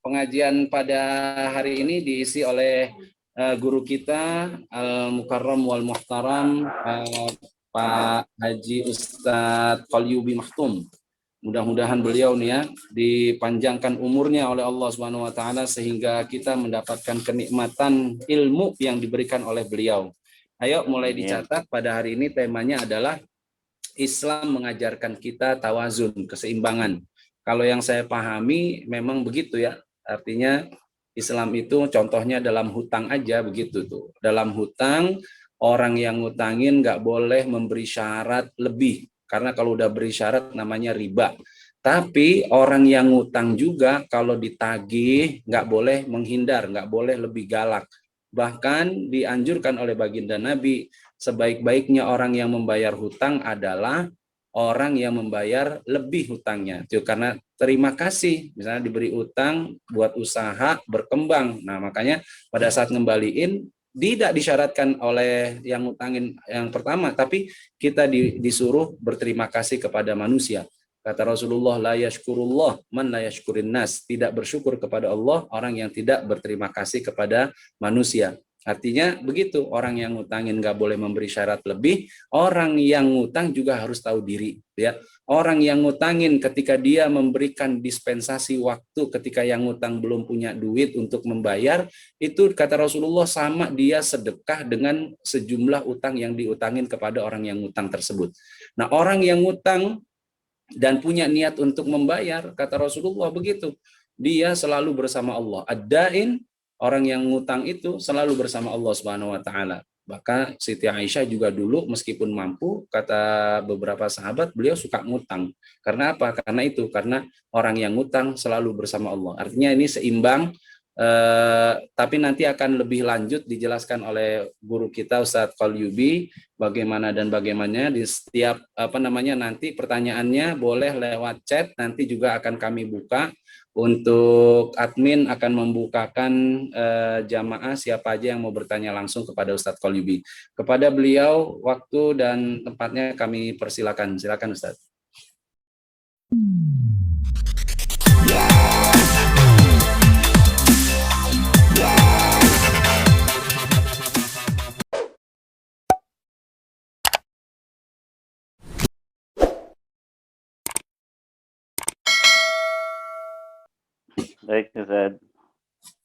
pengajian pada hari ini diisi oleh guru kita Al-Mukarram wal Muhtaram Pak Haji Ustadz Qalyubi Maktum. Mudah-mudahan beliau nih ya dipanjangkan umurnya oleh Allah Subhanahu wa taala sehingga kita mendapatkan kenikmatan ilmu yang diberikan oleh beliau. Ayo mulai dicatat, pada hari ini temanya adalah Islam mengajarkan kita tawazun, keseimbangan. Kalau yang saya pahami memang begitu ya. Artinya Islam itu contohnya dalam hutang aja begitu tuh. Dalam hutang orang yang ngutangin nggak boleh memberi syarat lebih. Karena kalau udah beri syarat namanya riba. Tapi orang yang ngutang juga kalau ditagih nggak boleh menghindar, nggak boleh lebih galak. Bahkan dianjurkan oleh baginda Nabi, sebaik-baiknya orang yang membayar hutang adalah orang yang membayar lebih hutangnya. Itu karena terima kasih, misalnya diberi utang buat usaha berkembang. Nah, makanya pada saat ngembaliin tidak disyaratkan oleh yang ngutangin yang pertama, tapi kita disuruh berterima kasih kepada manusia. Kata Rasulullah, la yashkurullah man la yashkurin nas. Tidak bersyukur kepada Allah orang yang tidak berterima kasih kepada manusia. Artinya begitu, orang yang ngutangin nggak boleh memberi syarat lebih, orang yang ngutang juga harus tahu diri. Ya, orang yang ngutangin ketika dia memberikan dispensasi waktu ketika yang ngutang belum punya duit untuk membayar, itu kata Rasulullah sama dia sedekah dengan sejumlah utang yang diutangin kepada orang yang ngutang tersebut. Nah, orang yang ngutang dan punya niat untuk membayar, kata Rasulullah begitu, dia selalu bersama Allah. Ad-dain, orang yang ngutang itu selalu bersama Allah Subhanahu wa taala. Bahkan Siti Aisyah juga dulu meskipun mampu, kata beberapa sahabat, beliau suka ngutang. Karena apa? Karena itu, karena orang yang ngutang selalu bersama Allah. Artinya ini seimbang. Tapi nanti akan lebih lanjut dijelaskan oleh guru kita Ustadz Qalyubi bagaimana dan bagaimana di setiap nanti pertanyaannya boleh lewat chat, nanti juga akan kami buka untuk admin akan membukakan jamaah siapa aja yang mau bertanya langsung kepada Ustadz Qalyubi. Kepada beliau waktu dan tempatnya kami persilakan. Silakan Ustadz. Baik, Ustaz.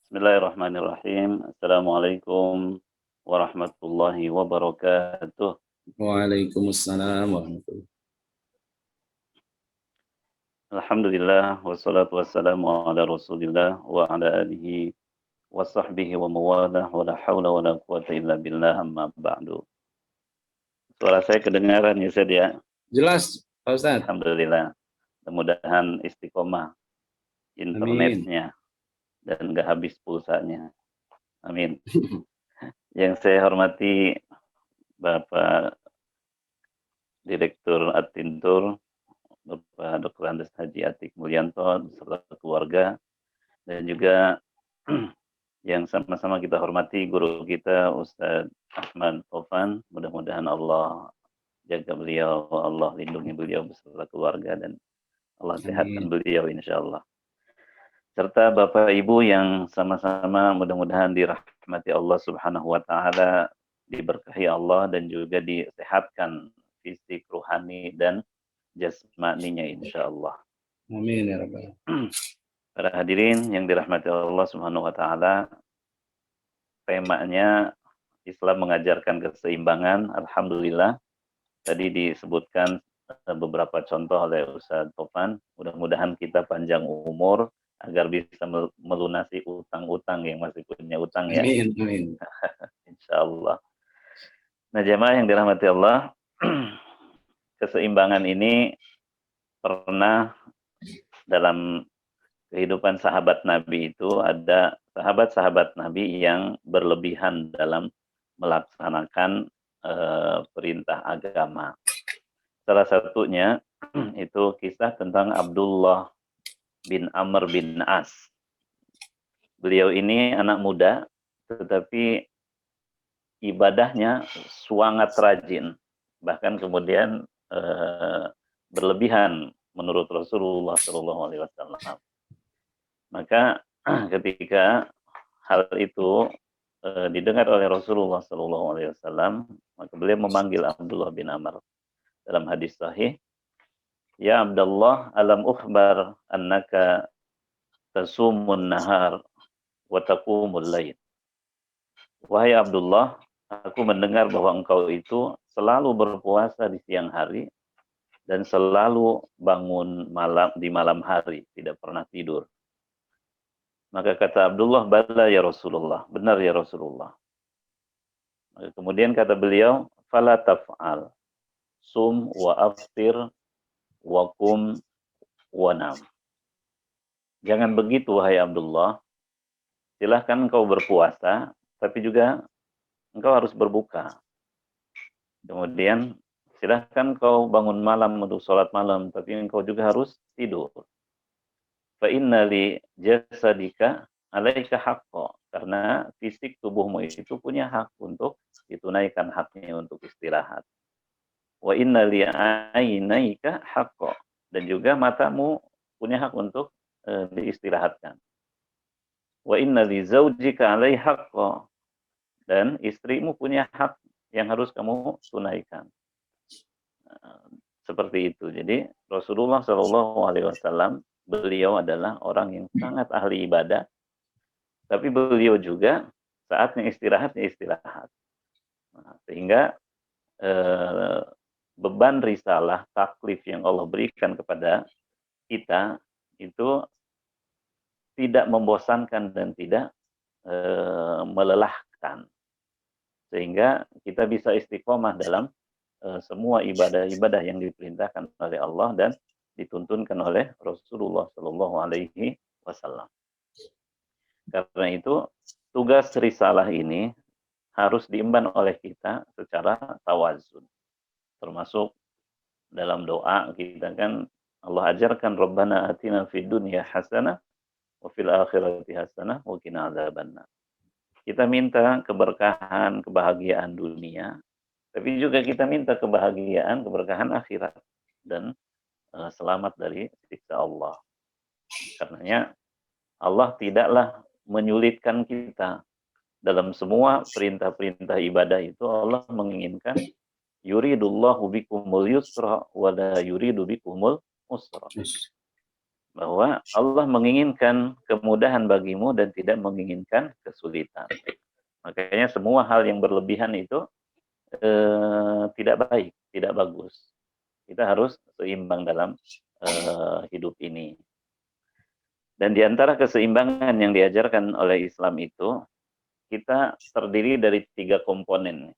Bismillahirrahmanirrahim. Assalamualaikum warahmatullahi wabarakatuh. Waalaikumsalam warahmatullahi wabarakatuh. Alhamdulillah, wassalatu wassalamu ala rasulillah wa ala alihi wa sahbihi wa mawalah wa la hawla wa la quwata illa billah amma ba'du. Suara saya kedengaran ya Ustaz ya? Jelas, Pak Ustaz. Alhamdulillah. Mudah-mudahan istiqomah internetnya dan nggak habis pulsanya. Amin. Yang saya hormati Bapak Direktur Adtintur, Bapak Dr. Andes Haji Atik Mulyanto beserta keluarga, dan juga yang sama-sama kita hormati guru kita Ustadz Ahmad Taufan. Mudah-mudahan Allah jaga beliau, Allah lindungi beliau beserta keluarga, dan Allah sehatkan beliau insya Allah. Serta Bapak Ibu yang sama-sama mudah-mudahan dirahmati Allah Subhanahu wa taala, diberkahi Allah dan juga disehatkan fisik, rohani dan jasmaninya insya Allah. Amin ya rabbal. Para hadirin yang dirahmati Allah Subhanahu wa taala, temanya Islam mengajarkan keseimbangan. Alhamdulillah tadi disebutkan beberapa contoh oleh Ustaz Taufan. Mudah-mudahan kita panjang umur agar bisa melunasi utang-utang yang masih punya utang ya. Amin, amin. Insya Allah. Nah, jemaah yang dirahmati Allah, keseimbangan ini pernah dalam kehidupan sahabat Nabi itu ada sahabat-sahabat Nabi yang berlebihan dalam melaksanakan perintah agama. Salah satunya itu kisah tentang Abdullah bin Amr bin As. Beliau ini anak muda, tetapi ibadahnya sangat rajin, bahkan kemudian berlebihan menurut Rasulullah SAW. Maka ketika hal itu didengar oleh Rasulullah SAW, maka beliau memanggil Abdullah bin Amr dalam hadis sahih, "Ya Abdullah, alam ukhbar annaka tasumun nahar wa taqumul lail." Wahai Abdullah, aku mendengar bahwa engkau itu selalu berpuasa di siang hari dan selalu bangun malam di malam hari, tidak pernah tidur. Maka kata Abdullah, "Bala ya Rasulullah." Benar ya Rasulullah. Maka kemudian kata beliau, "Fala taf'al. Sum wa aftir wa kum wa nam." Jangan begitu wahai Abdullah. Silahkan engkau berpuasa, tapi juga engkau harus berbuka. Kemudian silahkan engkau bangun malam untuk sholat malam, tapi engkau juga harus tidur. Fa inna li jasadika alaika haqqo. Karena fisik tubuhmu itu punya hak untuk ditunaikan haknya untuk istirahat. Wa inna li ainaika haqqo. Dan juga matamu punya hak untuk diistirahatkan. Wa inna li zaujika alai haqqo. Dan istrimu punya hak yang harus kamu tunaikan. Seperti itu. Jadi Rasulullah SAW, beliau adalah orang yang sangat ahli ibadah, tapi beliau juga saatnya istirahat, ya istirahat. Nah, sehingga beban risalah, taklif yang Allah berikan kepada kita itu tidak membosankan dan tidak melelahkan. Sehingga kita bisa istiqomah dalam semua ibadah-ibadah yang diperintahkan oleh Allah dan dituntunkan oleh Rasulullah Shallallahu Alaihi Wasallam. Karena itu tugas risalah ini harus diemban oleh kita secara tawazun. Termasuk dalam doa kita kan Allah ajarkan Rabbana atina fid dunya hasanah wa fil akhirati hasanah wa qina adzabannar. Kita minta keberkahan, kebahagiaan dunia, tapi juga kita minta kebahagiaan, keberkahan akhirat dan selamat dari siksa Allah. Karenanya Allah tidaklah menyulitkan kita dalam semua perintah-perintah ibadah itu. Allah menginginkan yuridullahu bikumul yusra wa la yuridu bikumul usra. Bahwa Allah menginginkan kemudahan bagimu dan tidak menginginkan kesulitan. Makanya semua hal yang berlebihan itu tidak baik, tidak bagus. Kita harus seimbang dalam hidup ini. Dan di antara keseimbangan yang diajarkan oleh Islam itu, kita terdiri dari 3 komponen.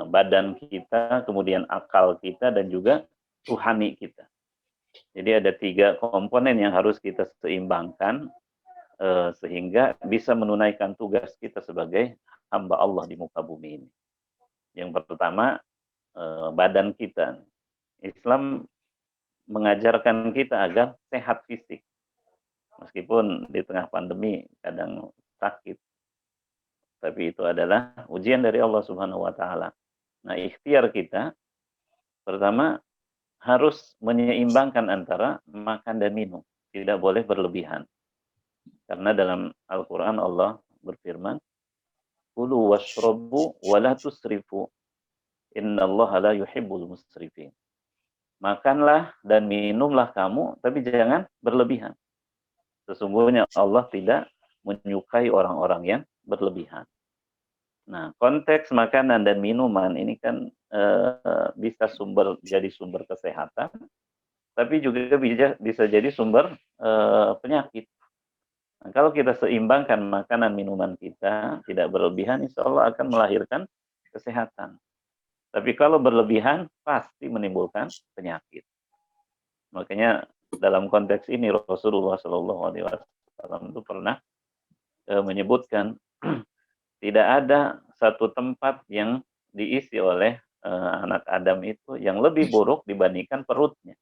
Badan kita, kemudian akal kita, dan juga ruhani kita. Jadi ada 3 komponen yang harus kita seimbangkan sehingga bisa menunaikan tugas kita sebagai hamba Allah di muka bumi ini. Yang pertama, badan kita. Islam mengajarkan kita agar sehat fisik. Meskipun di tengah pandemi kadang sakit. Tapi itu adalah ujian dari Allah Subhanahu wa taala. Nah, ikhtiar kita pertama harus menyeimbangkan antara makan dan minum, tidak boleh berlebihan. Karena dalam Al-Qur'an Allah berfirman, "Kulu washrabu wa la tusrifu. Innallaha la yuhibbul musrifin." Makanlah dan minumlah kamu, tapi jangan berlebihan. Sesungguhnya Allah tidak menyukai orang-orang yang berlebihan. Nah, konteks makanan dan minuman ini kan bisa jadi sumber kesehatan, tapi juga bisa jadi sumber penyakit. Nah, kalau kita seimbangkan makanan minuman kita, tidak berlebihan, insya Allah akan melahirkan kesehatan. Tapi kalau berlebihan, pasti menimbulkan penyakit. Makanya dalam konteks ini Rasulullah SAW itu pernah menyebutkan tidak ada satu tempat yang diisi oleh anak Adam itu yang lebih buruk dibandingkan perutnya.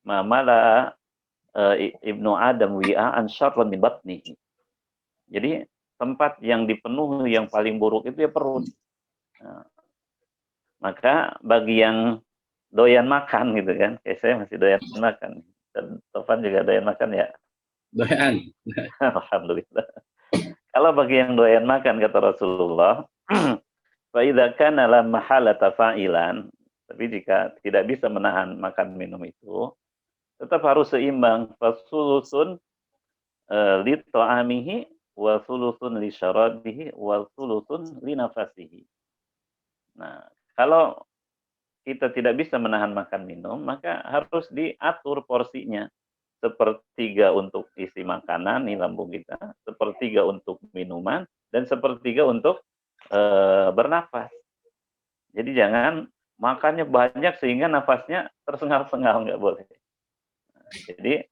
Mamala ibnu Adam wi'an syarrun min batnihi. Jadi tempat yang dipenuhi yang paling buruk itu ya perut. Nah, maka bagi yang doyan makan gitu kan, kayak saya masih doyan makan, dan Tovan juga doyan makan ya. Doyan. Alhamdulillah. Kalau bagi yang doyan makan, kata Rasulullah, fa idza kana la mahalata fa'ilan, tapi jika tidak bisa menahan makan minum itu, tetap harus seimbang. Fasulusun li ta'amihi wa sulusun li syarabihi wa sulusun li nafasihi. Nah, kalau kita tidak bisa menahan makan minum, maka harus diatur porsinya. Sepertiga untuk isi makanan di lambung kita, sepertiga untuk minuman, dan sepertiga untuk bernafas. Jadi jangan makannya banyak sehingga nafasnya tersengal-sengal, nggak boleh. Jadi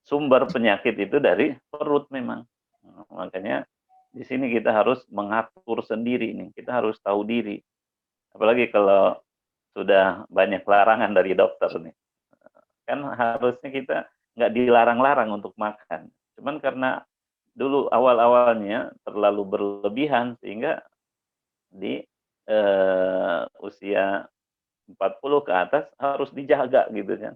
sumber penyakit itu dari perut memang. Makanya di sini kita harus mengatur sendiri nih. Kita harus tahu diri. Apalagi kalau sudah banyak larangan dari dokter nih. Kan harusnya kita nggak dilarang-larang untuk makan. Cuman karena dulu awal-awalnya terlalu berlebihan sehingga di usia 40 ke atas harus dijaga gitu kan.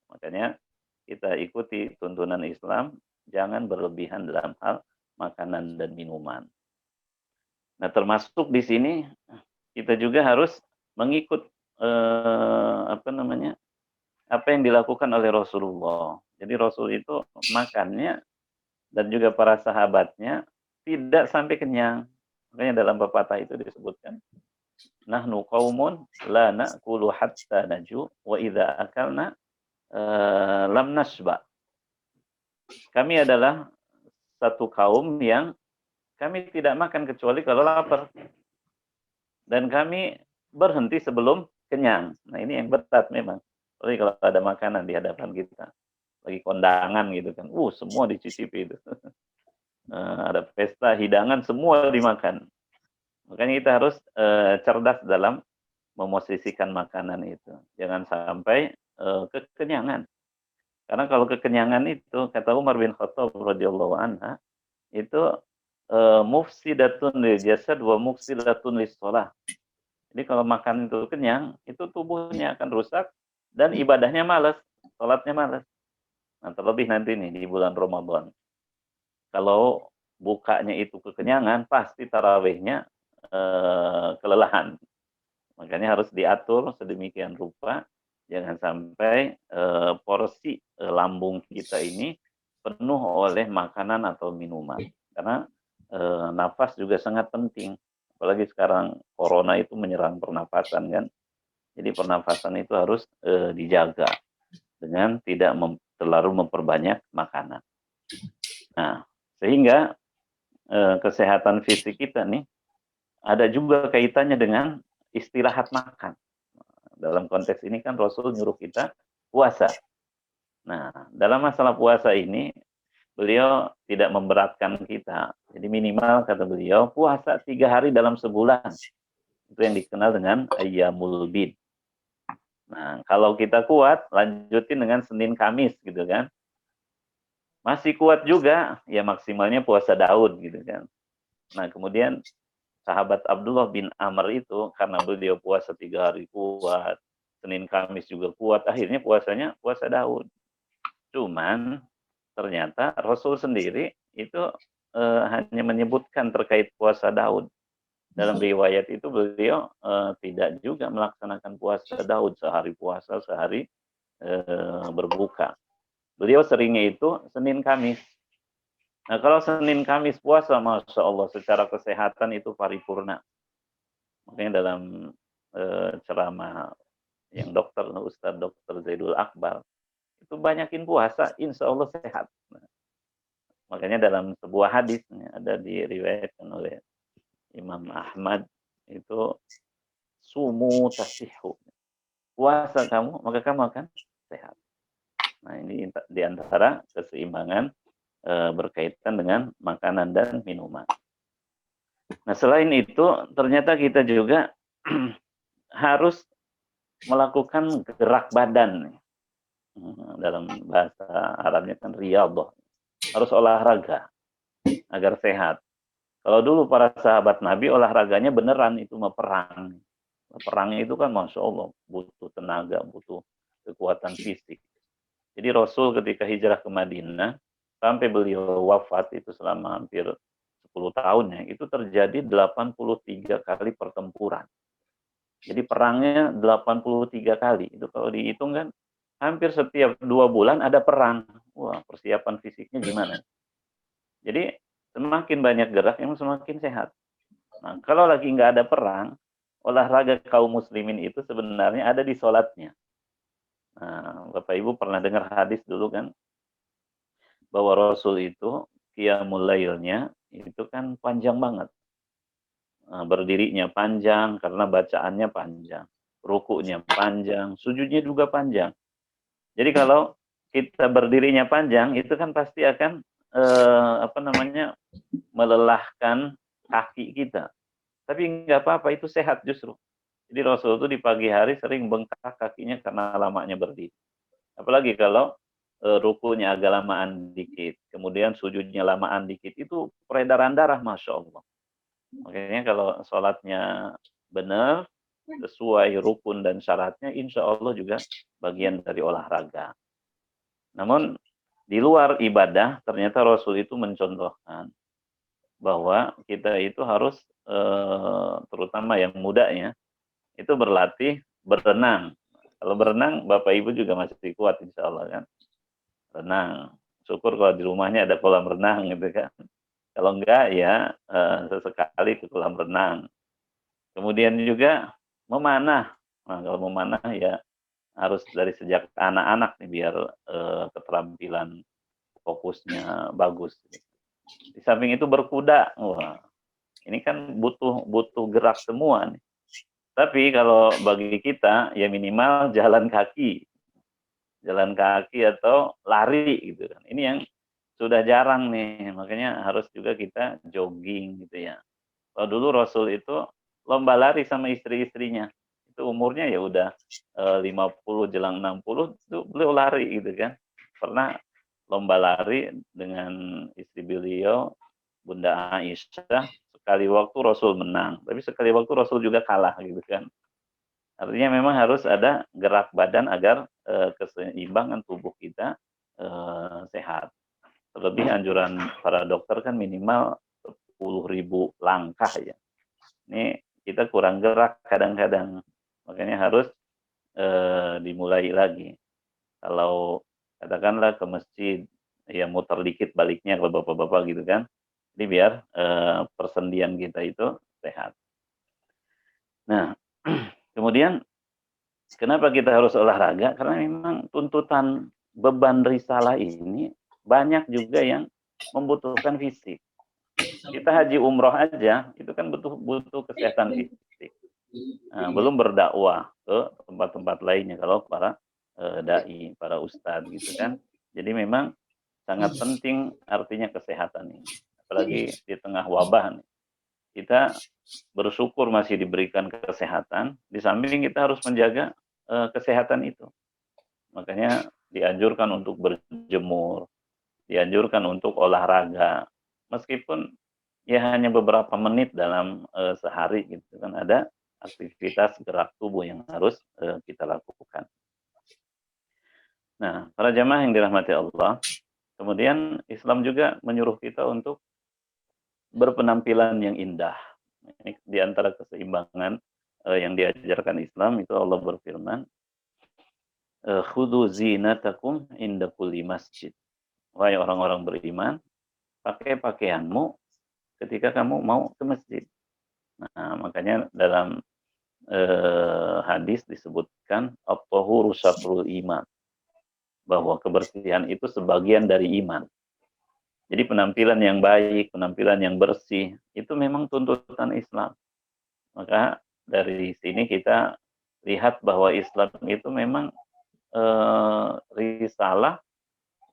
Makanya kita ikuti tuntunan Islam, jangan berlebihan dalam hal makanan dan minuman. Nah, termasuk di sini kita juga harus mengikut apa yang dilakukan oleh Rasulullah. Jadi Rasul itu makannya dan juga para sahabatnya tidak sampai kenyang. Makanya dalam pepatah itu disebutkan, nahnu qaumun la na'kulu hatta naju wa idza akalna lam nasba. Kami adalah satu kaum yang kami tidak makan kecuali kalau lapar. Dan kami berhenti sebelum kenyang. Nah, ini yang berat memang. Jadi kalau ada makanan di hadapan kita, lagi kondangan gitu kan, semua dicicipi itu. Ada pesta, hidangan, semua dimakan. Makanya kita harus cerdas dalam memosisikan makanan itu. Jangan sampai kekenyangan. Karena kalau kekenyangan itu, kata Umar bin Khattab radhiyallahu anha, itu mufsidatun lil jasad wa mufsidatun lis shalah. Jadi kalau makan itu kenyang, itu tubuhnya akan rusak dan ibadahnya malas, sholatnya malas. Nah, terlebih nanti nih di bulan Ramadan. Kalau bukanya itu kekenyangan, pasti tarawihnya kelelahan. Makanya harus diatur sedemikian rupa, jangan sampai porsi lambung kita ini penuh oleh makanan atau minuman. Karena nafas juga sangat penting. Apalagi sekarang corona itu menyerang pernafasan kan. Jadi pernafasan itu harus dijaga dengan tidak terlalu memperbanyak makanan. Nah, sehingga kesehatan fisik kita nih ada juga kaitannya dengan istirahat makan. Dalam konteks ini kan Rasul nyuruh kita puasa. Nah, dalam masalah puasa ini beliau tidak memberatkan kita. Jadi minimal kata beliau puasa 3 hari dalam sebulan. Itu yang dikenal dengan ayyamul bid. Nah, kalau kita kuat, lanjutin dengan Senin Kamis gitu kan. Masih kuat juga, ya maksimalnya puasa Daud gitu kan. Nah, kemudian sahabat Abdullah bin Amr itu karena beliau puasa 3 hari kuat, Senin Kamis juga kuat, akhirnya puasanya puasa Daud. Cuman ternyata Rasul sendiri itu hanya menyebutkan terkait puasa Daud. Dalam riwayat itu beliau tidak juga melaksanakan puasa Daud, sehari puasa, sehari berbuka. Beliau seringnya itu Senin Kamis. Nah, kalau Senin Kamis puasa, Masya Allah, secara kesehatan itu paripurna. Makanya dalam ceramah yang Ustadz Dr. Zaidul Akbar, itu banyakin puasa, insya Allah sehat. Nah, makanya dalam sebuah hadis ada diriwayatkan oleh Imam Ahmad, itu sumu tasihu. Puasa kamu, maka kamu akan sehat. Nah, ini diantara keseimbangan berkaitan dengan makanan dan minuman. Nah, selain itu, ternyata kita juga harus melakukan gerak badan. Dalam bahasa Arabnya kan riyadhah. Harus olahraga agar sehat. Kalau dulu para sahabat Nabi olahraganya beneran itu mau perang. Perangnya itu kan Masya Allah butuh tenaga, butuh kekuatan fisik. Jadi Rasul ketika hijrah ke Madinah, sampai beliau wafat itu selama hampir 10 tahun ya, itu terjadi 83 kali pertempuran. Jadi perangnya 83 kali. Itu kalau dihitung kan hampir setiap 2 bulan ada perang. Wah, persiapan fisiknya gimana? Jadi semakin banyak gerak, yang semakin sehat. Nah, kalau lagi nggak ada perang, olahraga kaum muslimin itu sebenarnya ada di sholatnya. Nah, Bapak Ibu pernah dengar hadis dulu kan, bahwa Rasul itu qiyamul lailnya itu kan panjang banget. Berdirinya panjang karena bacaannya panjang, rukunya panjang, sujudnya juga panjang. Jadi kalau kita berdirinya panjang itu kan pasti akan melelahkan kaki kita. Tapi nggak apa-apa, itu sehat justru. Jadi Rasul itu di pagi hari sering bengkak kakinya karena lamanya berdiri. Apalagi kalau rukunya agak lamaan dikit, kemudian sujudnya lamaan dikit, itu peredaran darah, Masya Allah. Makanya kalau sholatnya benar, sesuai rukun dan syaratnya, insya Allah juga bagian dari olahraga. Namun di luar ibadah, ternyata Rasul itu mencontohkan bahwa kita itu harus, terutama yang mudanya, itu berlatih berenang. Kalau berenang, Bapak Ibu juga masih kuat insya Allah kan. Renang. Syukur kalau di rumahnya ada kolam renang gitu kan. Kalau enggak ya sesekali ke kolam renang. Kemudian juga memanah. Nah, kalau memanah ya harus dari sejak anak-anak nih biar keterampilan fokusnya bagus. Di samping itu berkuda. Wah, ini kan butuh gerak semua nih. Tapi kalau bagi kita ya minimal jalan kaki atau lari gitu kan. Ini yang sudah jarang nih, makanya harus juga kita jogging gitu ya. Kalau dulu Rasul itu lomba lari sama istri-istrinya. Itu umurnya ya udah 50 jelang 60 itu beliau lari gitu kan. Pernah lomba lari dengan istri beliau, Bunda Aisyah, sekali waktu Rasul menang, tapi sekali waktu Rasul juga kalah gitu kan. Artinya memang harus ada gerak badan agar keseimbangan tubuh kita sehat. Terlebih anjuran para dokter kan minimal 10.000 langkah ya. Ini kita kurang gerak kadang-kadang, makanya harus dimulai lagi. Kalau katakanlah ke masjid, ya muter dikit baliknya kalau bapak-bapak gitu kan. Jadi biar persendian kita itu sehat. Nah, kemudian kenapa kita harus olahraga? Karena memang tuntutan beban risalah ini banyak juga yang membutuhkan fisik. Kita haji umroh aja, itu kan butuh kesehatan fisik. Nah, belum berdakwah ke tempat-tempat lainnya kalau para dai, para ustadz gitu kan. Jadi memang sangat penting artinya kesehatan ini. Apalagi di tengah wabah nih. Kita bersyukur masih diberikan kesehatan, di samping kita harus menjaga kesehatan itu. Makanya dianjurkan untuk berjemur, dianjurkan untuk olahraga. Meskipun ya hanya beberapa menit dalam sehari gitu kan, ada aktivitas gerak tubuh yang harus kita lakukan. Nah, para jamaah yang dirahmati Allah, kemudian Islam juga menyuruh kita untuk berpenampilan yang indah. Ini di antara keseimbangan yang diajarkan Islam itu Allah berfirman, "Khudzu zinatakum inda kulli masjid." Wahai orang-orang beriman, pakai pakaianmu ketika kamu mau ke masjid. Nah, makanya dalam hadis disebutkan at-tahuru syatrul iman, bahwa kebersihan itu sebagian dari iman. Jadi penampilan yang baik, penampilan yang bersih, itu memang tuntutan Islam. Maka dari sini kita lihat bahwa Islam itu memang risalah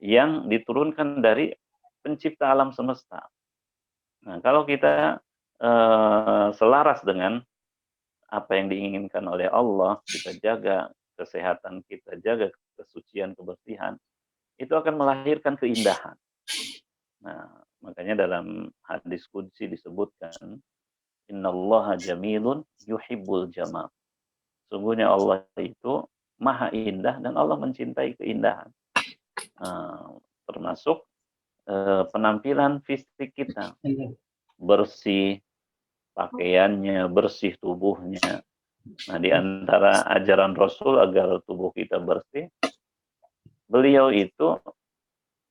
yang diturunkan dari pencipta alam semesta. Nah, kalau kita selaras dengan apa yang diinginkan oleh Allah, kita jaga kesehatan, kita jaga kesucian, kebersihan, itu akan melahirkan keindahan. Nah, makanya dalam hadis qudsi disebutkan, innallaha jamilun yuhibbul jamal. Sungguhnya Allah itu maha indah dan Allah mencintai keindahan. Termasuk penampilan fisik kita, bersih pakaiannya, bersih tubuhnya. Nah, di antara ajaran Rasul agar tubuh kita bersih, beliau itu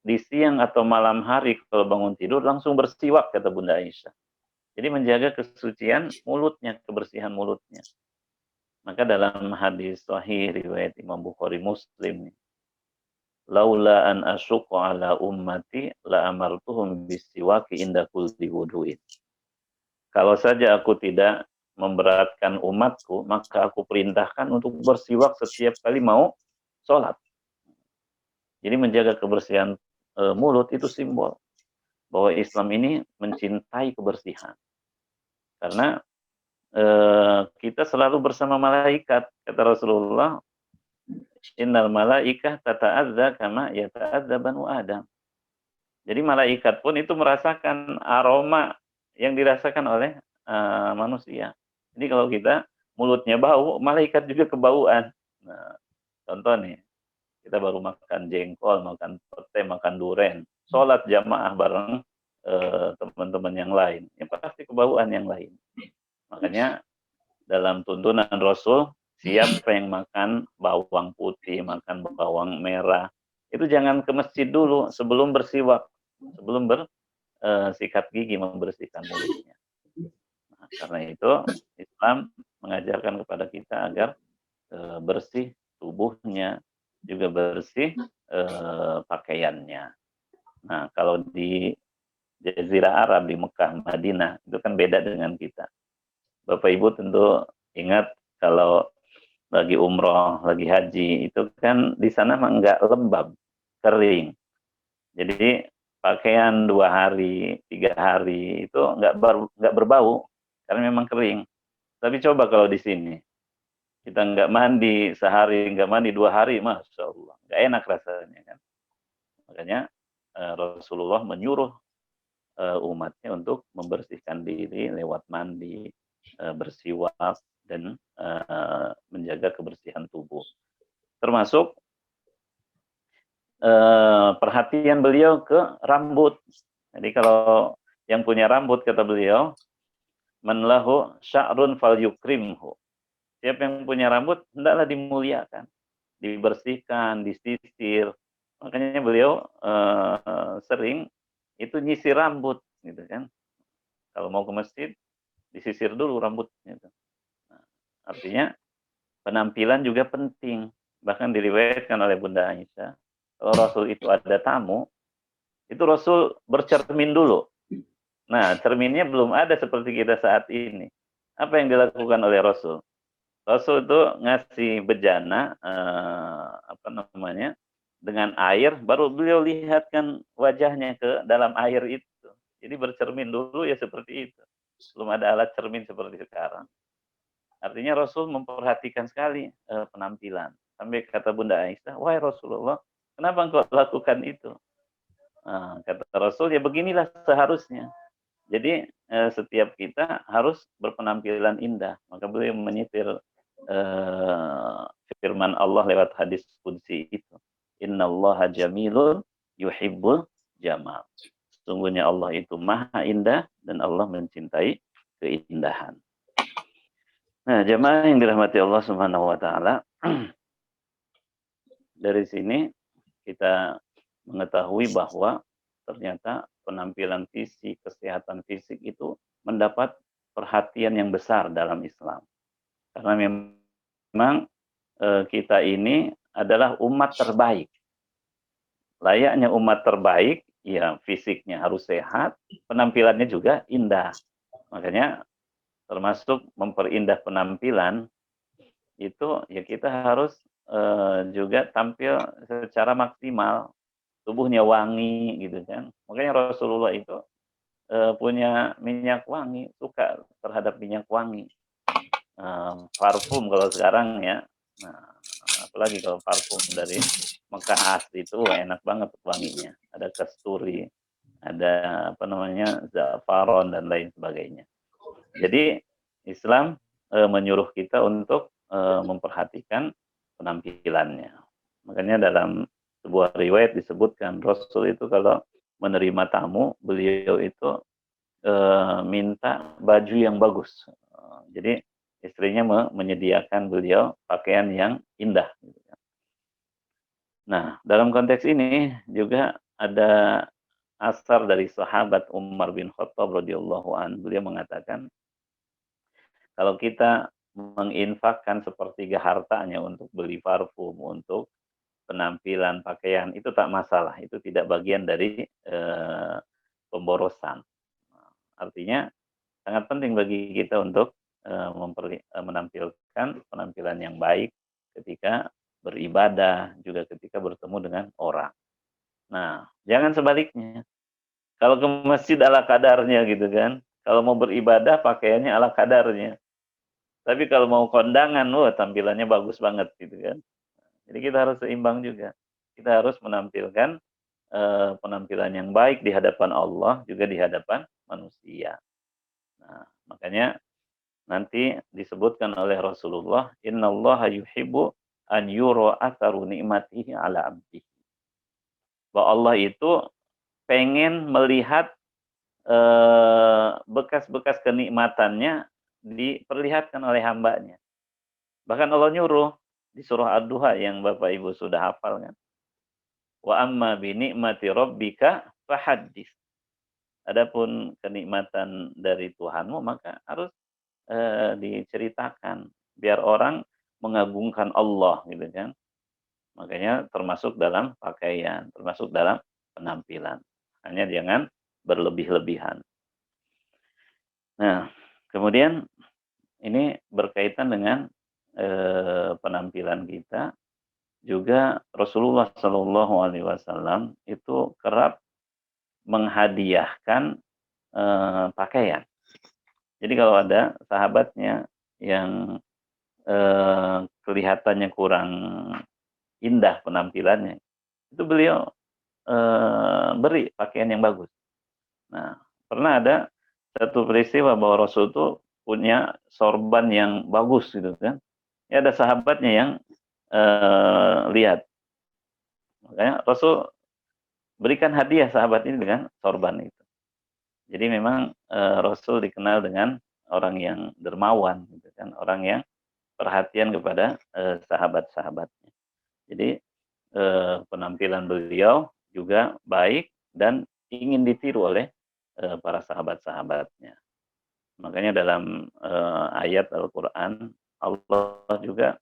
di siang atau malam hari kalau bangun tidur langsung bersiwak, kata Bunda Aisyah. Jadi menjaga kesucian mulutnya, kebersihan mulutnya. Maka dalam hadis sahih riwayat Imam Bukhari Muslim, laula an asyqa ala ummati la amartuhum bisiwaki inda kulli wudu'in. Kalau saja aku tidak memberatkan umatku, maka aku perintahkan untuk bersiwak setiap kali mau sholat. Jadi menjaga kebersihan mulut itu simbol bahwa Islam ini mencintai kebersihan. Karena kita selalu bersama malaikat, kata Rasulullah, innal malaikah tata'adza kama yata'adza banu Adam. Jadi malaikat pun itu merasakan aroma yang dirasakan oleh manusia. Jadi kalau kita mulutnya bau, malaikat juga kebauan. Nah, contoh nih, kita baru makan jengkol, makan pete, makan duren, sholat jamaah bareng teman-teman yang lain, yang pasti kebauan yang lain. Makanya dalam tuntunan Rasul, siapa yang makan bawang putih, makan bawang merah, itu jangan ke masjid dulu sebelum bersiwak, sebelum bersikat gigi, membersihkan mulutnya. Nah, karena itu Islam mengajarkan kepada kita agar bersih tubuhnya, juga bersih pakaiannya. Nah, kalau di Jazirah Arab, di Mekah, Madinah, itu kan beda dengan kita. Bapak Ibu tentu ingat kalau lagi umroh, lagi haji, itu kan di sana enggak lembab, kering. Jadi pakaian 2 hari, 3 hari itu enggak berbau, karena memang kering. Tapi coba kalau di sini, kita enggak mandi sehari, enggak mandi 2 hari, Masya Allah, enggak enak rasanya kan. Makanya Rasulullah menyuruh umatnya untuk membersihkan diri lewat mandi, bersiwak, dan menjaga kebersihan tubuh. Termasuk perhatian beliau ke rambut. Jadi kalau yang punya rambut, kata beliau, man lahu sya'run falyukrimhu. Siapa yang punya rambut, hendaklah dimuliakan, dibersihkan, disisir. Makanya beliau sering itu nyisir rambut, gitu kan. Kalau mau ke masjid, disisir dulu rambutnya. Nah, artinya penampilan juga penting. Bahkan diriwayatkan oleh Bunda Aisyah, kalau Rasul itu ada tamu, itu Rasul bercermin dulu. Nah, cerminnya belum ada seperti kita saat ini. Apa yang dilakukan oleh Rasul? Rasul itu ngasih bejana, dengan air, baru beliau lihatkan wajahnya ke dalam air itu. Jadi bercermin dulu ya seperti itu. Belum ada alat cermin seperti sekarang. Artinya Rasul memperhatikan sekali penampilan. Sampai kata Bunda Aisyah, wahai Rasulullah, kenapa engkau lakukan itu? Kata Rasul, ya beginilah seharusnya. Jadi setiap kita harus berpenampilan indah. Maka beliau menyitir firman Allah lewat hadis qudsi itu. Innallaha jamilun yuhibbul jamal. Sesungguhnya Allah itu maha indah dan Allah mencintai keindahan. Nah, jemaah yang dirahmati Allah Subhanahu wa taala, dari sini kita mengetahui bahwa ternyata penampilan fisik, kesehatan fisik itu mendapat perhatian yang besar dalam Islam. Karena memang kita ini adalah umat terbaik. Layaknya umat terbaik, ya fisiknya harus sehat, penampilannya juga indah. Makanya termasuk memperindah penampilan itu ya kita harus juga tampil secara maksimal, tubuhnya wangi gitu kan. Makanya Rasulullah itu punya minyak wangi, suka terhadap minyak wangi. Parfum kalau sekarang ya, nah, apalagi kalau parfum dari Mekah asli itu enak banget wanginya. Ada kasturi, ada zafaron dan lain sebagainya. Jadi Islam menyuruh kita untuk memperhatikan penampilannya. Makanya dalam sebuah riwayat disebutkan Rasul itu kalau menerima tamu, beliau itu minta baju yang bagus. Jadi istrinya menyediakan beliau pakaian yang indah. Nah, dalam konteks ini juga ada asar dari sahabat Umar bin Khattab radhiyallahu an. Beliau mengatakan, kalau kita menginfakkan sepertiga hartanya untuk beli parfum, untuk penampilan pakaian, itu tak masalah. Itu tidak bagian dari pemborosan. Artinya sangat penting bagi kita untuk menampilkan penampilan yang baik ketika beribadah, juga ketika bertemu dengan orang. Nah, jangan sebaliknya. Kalau ke masjid ala kadarnya gitu kan. Kalau mau beribadah pakaiannya ala kadarnya. Tapi kalau mau kondangan, wah tampilannya bagus banget gitu kan. Jadi kita harus seimbang juga. Kita harus menampilkan penampilan yang baik di hadapan Allah, juga di hadapan manusia. Nah, makanya nanti disebutkan oleh Rasulullah, innallaha yuhibbu an yura atharu ni'matihi ala abdihi. Bahwa Allah itu pengen melihat bekas-bekas kenikmatannya diperlihatkan oleh hambanya. Bahkan Allah nyuruh di surah Ad-Duha yang Bapak Ibu sudah hafal kan. Wa amma bi ni'mati rabbika fahaddits. Adapun kenikmatan dari Tuhanmu maka harus diceritakan biar orang mengagungkan Allah gitu kan. Makanya termasuk dalam pakaian, termasuk dalam penampilan. Hanya jangan berlebih-lebihan. Nah, kemudian ini berkaitan dengan penampilan kita. Juga Rasulullah Shallallahu Alaihi Wasallam itu kerap menghadiahkan pakaian. Jadi kalau ada sahabatnya yang kelihatannya kurang indah penampilannya, itu beliau beri pakaian yang bagus. Nah, pernah ada satu peristiwa bahwa Rasul itu punya sorban yang bagus gitu kan. Ya ada sahabatnya yang lihat. Makanya Rasul berikan hadiah sahabat ini dengan sorban itu. Jadi memang Rasul dikenal dengan orang yang dermawan gitu kan, orang yang perhatian kepada sahabat-sahabatnya. Jadi penampilan beliau juga baik dan ingin ditiru oleh para sahabat-sahabatnya. Makanya dalam ayat Al-Qur'an Allah juga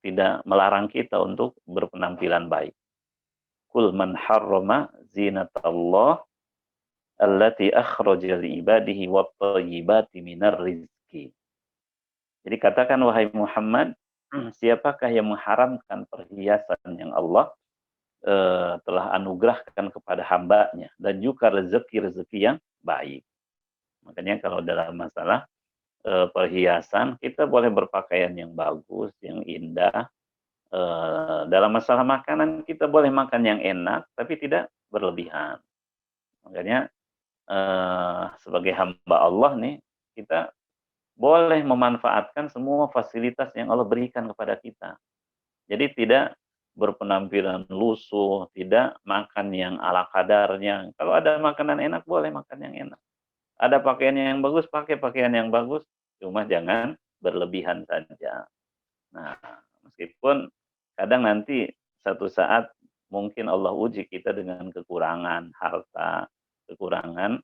tidak melarang kita untuk berpenampilan baik. Qul man harrama zinatallah allati akhraja li ibadihi wat thayyibati minar rizqi. Jadi katakan wahai Muhammad, siapakah yang mengharamkan perhiasan yang Allah telah anugerahkan kepada hambanya dan juga rezeki-rezeki yang baik. Makanya kalau dalam masalah perhiasan kita boleh berpakaian yang bagus, yang indah. Dalam masalah makanan kita boleh makan yang enak tapi tidak berlebihan. Makanya sebagai hamba Allah nih kita boleh memanfaatkan semua fasilitas yang Allah berikan kepada kita. Jadi tidak berpenampilan lusuh, tidak makan yang ala kadarnya. Kalau ada makanan enak boleh makan yang enak. Ada pakaian yang bagus, pakai pakaian yang bagus, cuma jangan berlebihan saja. Nah, meskipun kadang nanti satu saat mungkin Allah uji kita dengan kekurangan harta, kekurangan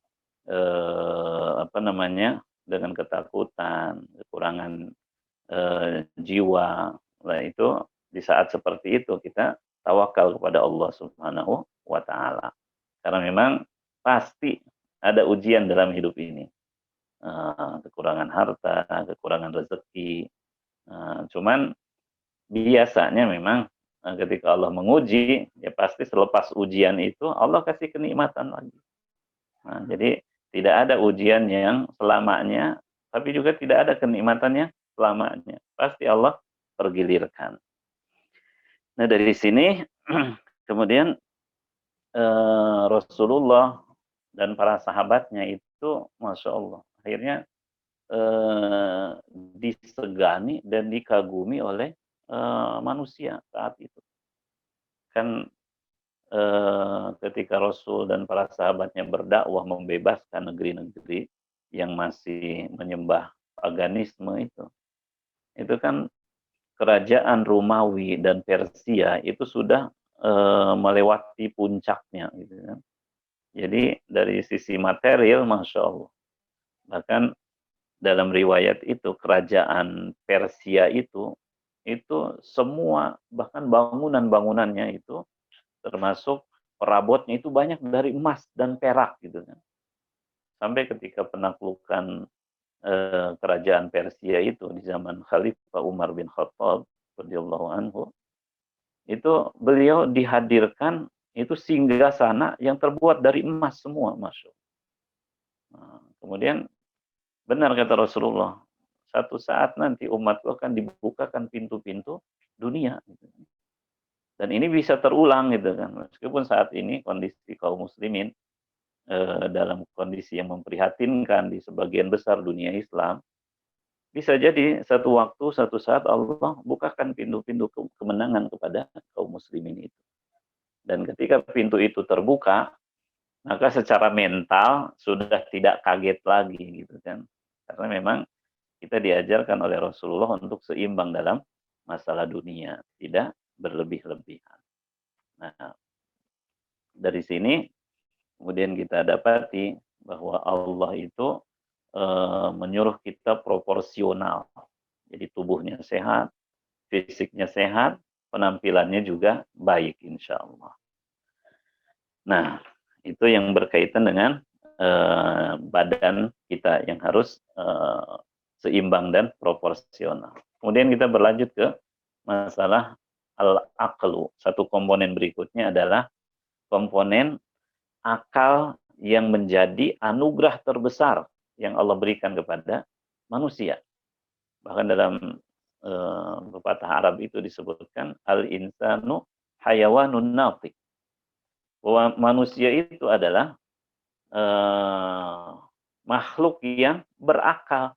dengan ketakutan, kekurangan jiwa. Nah itu di saat seperti itu kita tawakal kepada Allah Subhanahu wa taala. Karena memang pasti ada ujian dalam hidup ini. Kekurangan harta, kekurangan rezeki. Cuman biasanya memang ketika Allah menguji, ya pasti selepas ujian itu Allah kasih kenikmatan lagi. Nah, jadi tidak ada ujian yang selamanya, tapi juga tidak ada kenikmatannya selamanya. Pasti Allah pergilirkan. Nah dari sini kemudian Rasulullah dan para sahabatnya itu, masya Allah, akhirnya disegani dan dikagumi oleh manusia saat itu. Kan ketika Rasul dan para sahabatnya berdakwah membebaskan negeri-negeri yang masih menyembah paganisme itu kan kerajaan Romawi dan Persia itu sudah melewati puncaknya gitu kan. Jadi dari sisi material, masya Allah, bahkan dalam riwayat itu kerajaan Persia itu semua bahkan bangunan-bangunannya itu termasuk perabotnya itu banyak dari emas dan perak gitu kan. Sampai ketika penaklukan kerajaan Persia itu di zaman Khalifah Umar bin Khattab radhiyallahu anhu, itu beliau dihadirkan itu singgasana yang terbuat dari emas semua, masuk. Nah, kemudian benar kata Rasulullah, satu saat nanti umatku akan dibukakan pintu-pintu dunia. Gitu. Dan ini bisa terulang gitu kan, meskipun saat ini kondisi kaum muslimin dalam kondisi yang memprihatinkan di sebagian besar dunia Islam, bisa jadi satu waktu, satu saat Allah bukakan pintu-pintu kemenangan kepada kaum muslimin itu. Dan ketika pintu itu terbuka, maka secara mental sudah tidak kaget lagi gitu kan. Karena memang kita diajarkan oleh Rasulullah untuk seimbang dalam masalah dunia, tidak berlebih-lebihan. Nah, dari sini kemudian kita dapati bahwa Allah itu menyuruh kita proporsional. Jadi tubuhnya sehat, fisiknya sehat, penampilannya juga baik insya Allah. Nah, itu yang berkaitan dengan badan kita yang harus seimbang dan proporsional. Kemudian kita berlanjut ke masalah al-aqlu. Satu komponen berikutnya adalah komponen akal yang menjadi anugerah terbesar yang Allah berikan kepada manusia. Bahkan dalam pepatah Arab itu disebutkan al-insanu hayawanun natiq. Bahwa manusia itu adalah makhluk yang berakal.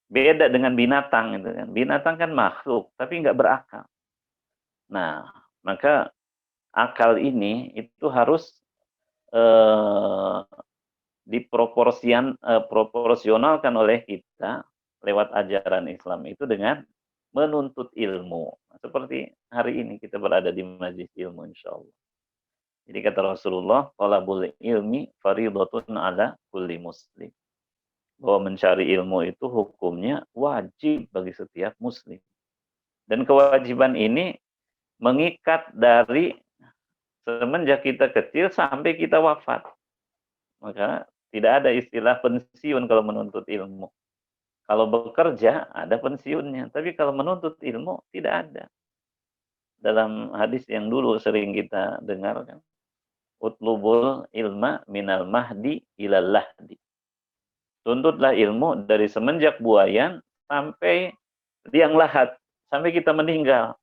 Beda dengan binatang gitu kan. Binatang kan makhluk tapi nggak berakal. Nah, maka akal ini itu harus proporsionalkan oleh kita lewat ajaran Islam itu dengan menuntut ilmu. Seperti hari ini kita berada di majelis ilmu insya Allah. Jadi kata Rasulullah, talabul ilmi faridatun ala kulli muslim. Bahwa mencari ilmu itu hukumnya wajib bagi setiap muslim. Dan kewajiban ini mengikat dari semenjak kita kecil sampai kita wafat. Maka tidak ada istilah pensiun kalau menuntut ilmu. Kalau bekerja ada pensiunnya, tapi kalau menuntut ilmu tidak ada. Dalam hadis yang dulu sering kita dengar kan, utlubul ilma minal mahdi ilal lahdi. Tuntutlah ilmu dari semenjak buayan sampai liang lahat, sampai kita meninggal.